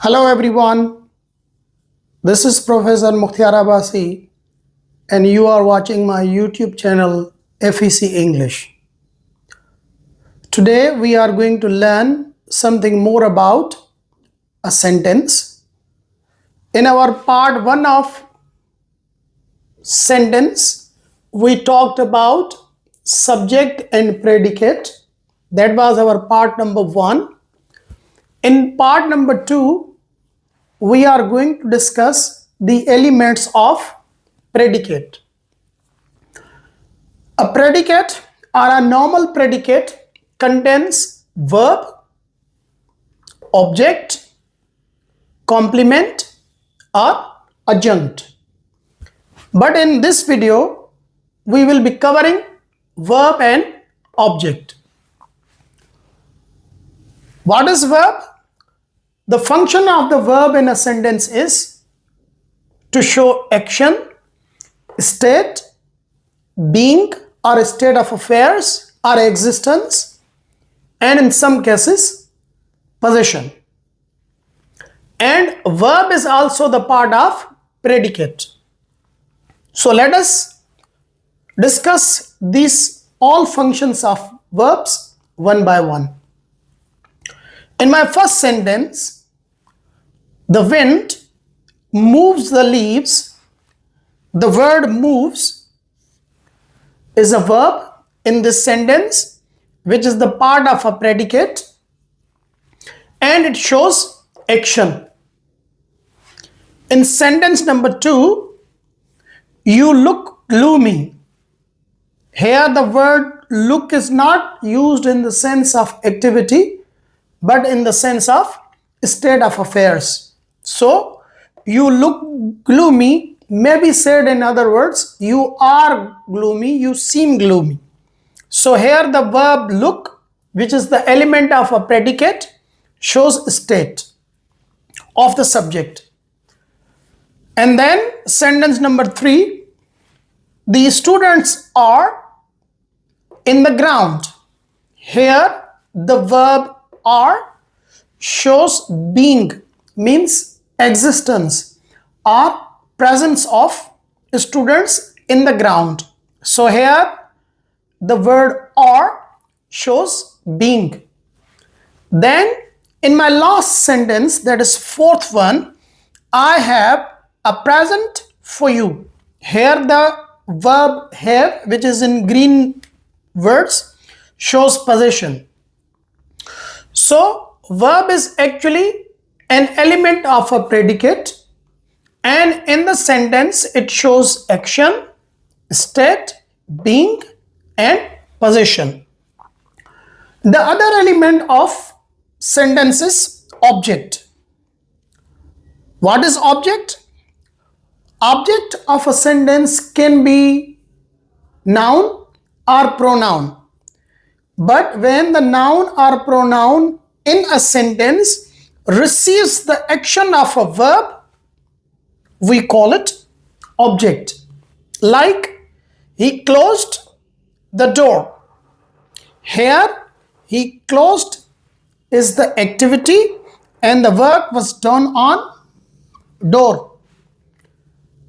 Hello everyone, this is Professor Mukhtiar Abbasi and you are watching my YouTube channel FEC English. Today we are going to learn something more about a sentence. In our part 1 of sentence, we talked about subject and predicate. That was our part number 1. In part number 2, we are going to discuss the elements of predicate. A predicate or a normal predicate contains verb, object, complement or adjunct. But in this video, we will be covering verb and object. What is verb? The function of the verb in a sentence is to show action, state, being or a state of affairs or existence, and in some cases, position. And verb is also the part of predicate. So let us discuss these all functions of verbs one by one. In my first sentence, the wind moves the leaves. The word moves is a verb in this sentence, which is the part of a predicate, and it shows action. In sentence number 2, you look gloomy. Here the word look is not used in the sense of activity, but in the sense of state of affairs. So, you look gloomy may be said in other words, you are gloomy, you seem gloomy. So, here the verb look, which is the element of a predicate, shows state of the subject. And then sentence number 3, the students are in the ground. Here the verb are shows being, means existence or presence of students in the ground. So here the word are shows being. Then in my last sentence, that is fourth one, I have a present for you. Here the verb have, which is in green words, shows possession. So, verb is actually an element of a predicate, and in the sentence it shows action, state, being and possession. The other element of sentence is object. What is object? Object of a sentence can be noun or pronoun. But when the noun or pronoun in a sentence receives the action of a verb, we call it object. Like, he closed the door. Here, he closed is the activity and the work was done on door.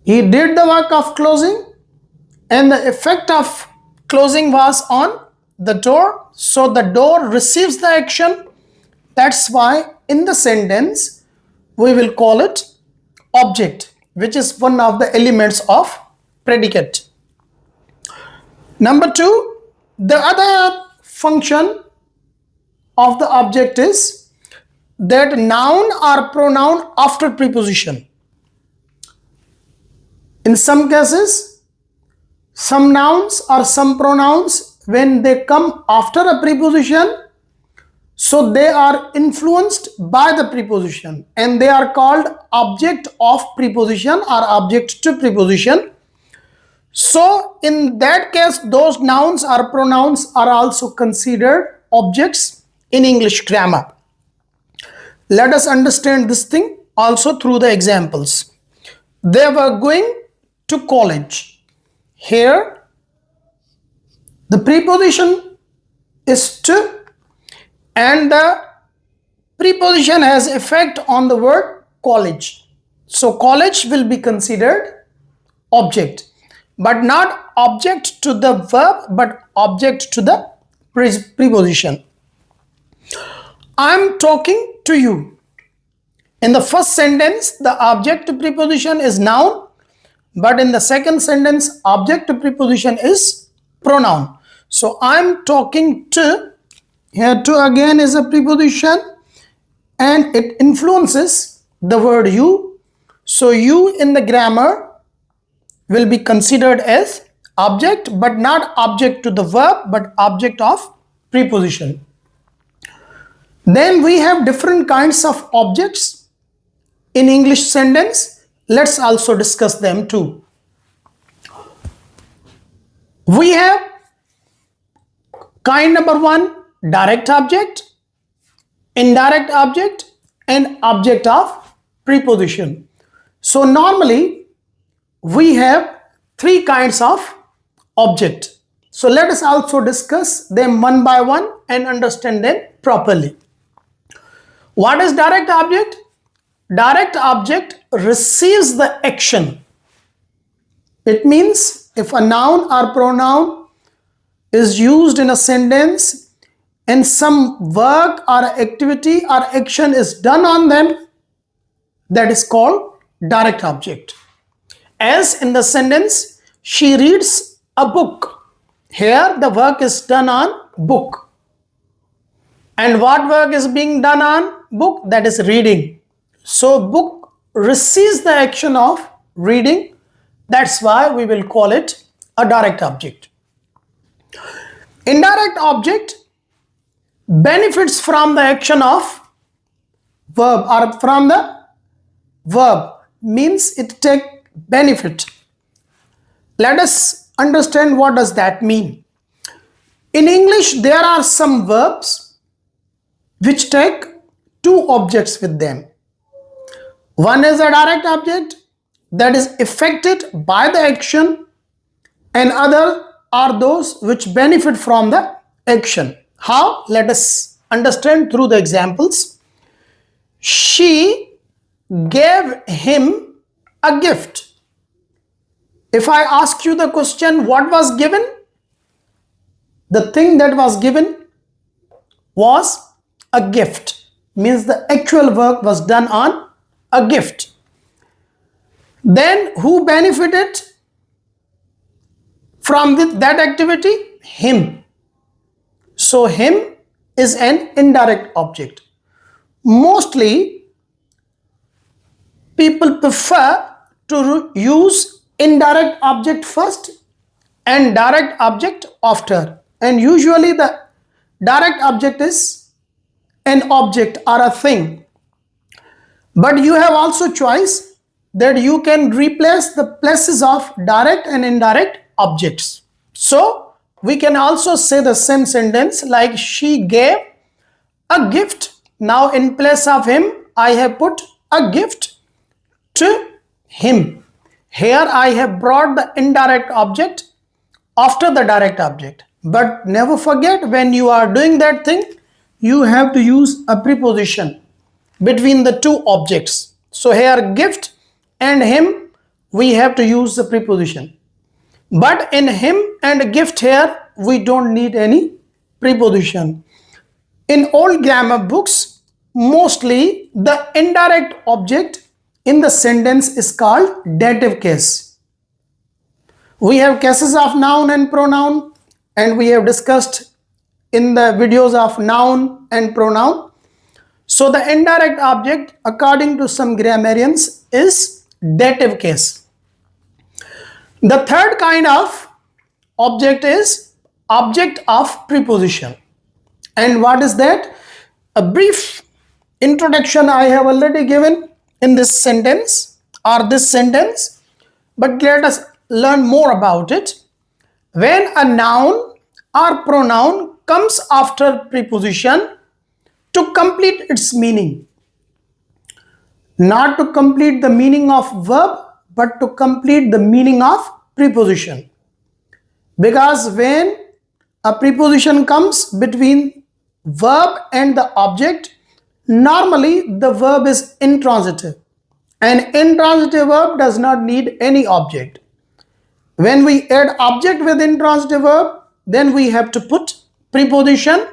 He did the work of closing and the effect of closing was on the door, so the door receives the action. That's why in the sentence we will call it object, which is one of the elements of predicate. Number 2, the other function of the object is that noun or pronoun after preposition. In some cases, some nouns or some pronouns, when they come after a preposition, so they are influenced by the preposition and they are called object of preposition or object to preposition. So in that case, those nouns or pronouns are also considered objects in English grammar. Let us understand this thing also through the examples. They were going to college. Here the preposition is to and the preposition has effect on the word college. So college will be considered object, but not object to the verb, but object to the preposition. I'm talking to you. In the first sentence, the object to preposition is noun, but in the second sentence, object to preposition is pronoun. So I'm talking to, here to again is a preposition and it influences the word you. So you in the grammar will be considered as object, but not object to the verb, but object of preposition. Then we have different kinds of objects in English sentence. Let's also discuss them too. We have kind number 1, direct object, indirect object, and object of preposition. So normally we have 3 kinds of object. So let us also discuss them one by one and understand them properly. What is direct object? Direct object receives the action. It means if a noun or pronoun is used in a sentence and some work or activity or action is done on them, that is called direct object. As in the sentence, she reads a book. Here the work is done on book. And what work is being done on book? That is reading. So book receives the action of reading. That's why we will call it a direct object. Indirect object benefits from the action of verb or from the verb, means it take benefit. Let us understand what does that mean. In English, there are some verbs which take 2 objects with them. One is a direct object that is affected by the action, and other are those which benefit from the action. How? Let us understand through the examples. She gave him a gift. If I ask you the question, what was given? The thing that was given was a gift. Means the actual work was done on a gift. Then who benefited from that activity? Him. So him is an indirect object. Mostly people prefer to use indirect object first and direct object after. And usually the direct object is an object or a thing. But you have also choice that you can replace the places of direct and indirect objects. So we can also say the same sentence like she gave a gift. Now in place of him, I have put a gift to him. Here I have brought the indirect object after the direct object. But never forget, when you are doing that thing, you have to use a preposition between the 2 objects. So here gift and him, we have to use the preposition. But in him and gift here, we don't need any preposition. In old grammar books, mostly the indirect object in the sentence is called dative case. We have cases of noun and pronoun, and we have discussed in the videos of noun and pronoun. So the indirect object, according to some grammarians, is dative case. The third kind of object is object of preposition. And what is that? A brief introduction I have already given in this sentence or this sentence, but let us learn more about it. When a noun or pronoun comes after preposition to complete its meaning, not to complete the meaning of verb, but to complete the meaning of preposition. Because when a preposition comes between verb and the object, Normally the verb is intransitive, and intransitive verb does not need any object. When we add object with intransitive verb, then we have to put preposition,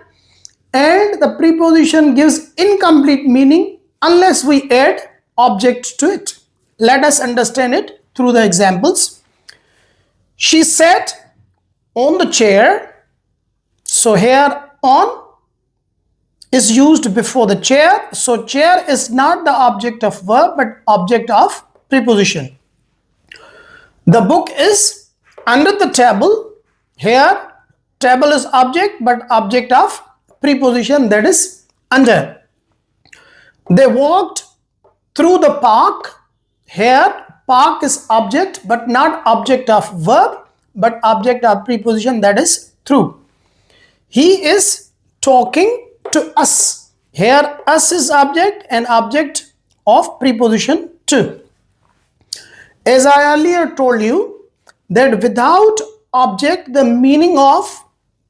and the preposition gives incomplete meaning unless we add object to it. Let us understand it through the examples. She sat on the chair. So here on is used before the chair. So chair is not the object of verb but object of preposition. The book is under the table. Here table is object but object of preposition, that is under. They walked through the park. Here park is object but not object of verb but object of preposition, that is through. He is talking to us. Here us is object and object of preposition to. As I earlier told you that without object the meaning of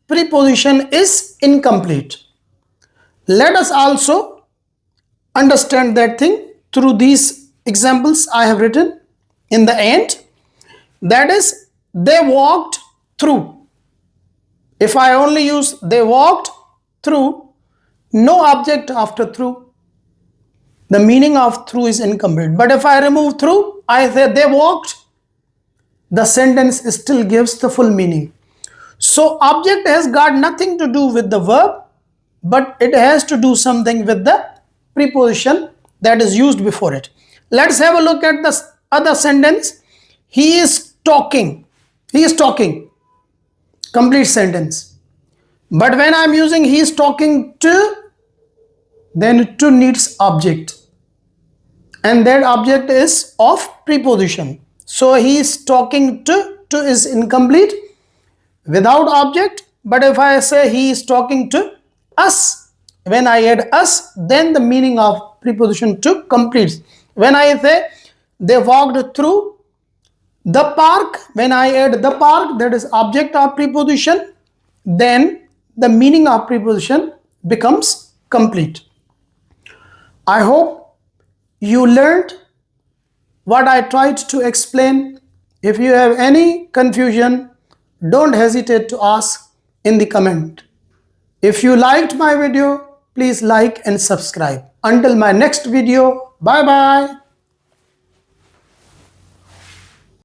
preposition is incomplete. Let us also understand that thing through these examples I have written in the end. That is, they walked through. If I only use they walked through, no object after through, the meaning of through is incomplete. But if I remove through, I say they walked, the sentence still gives the full meaning. So object has got nothing to do with the verb, but it has to do something with the preposition that is used before it. Let's have a look at the other sentence. He is talking. He is talking. Complete sentence. But when I'm using he is talking to, then to needs object. And that object is of preposition. So he is talking to is incomplete without object. But if I say he is talking to us, when I add us, then the meaning of preposition to completes. When I say they walked through the park, when I add the park, that is object of preposition, then the meaning of preposition becomes complete. I hope you learned what I tried to explain. If you have any confusion, don't hesitate to ask in the comment. If you liked my video, please like and subscribe. Until my next video, bye bye.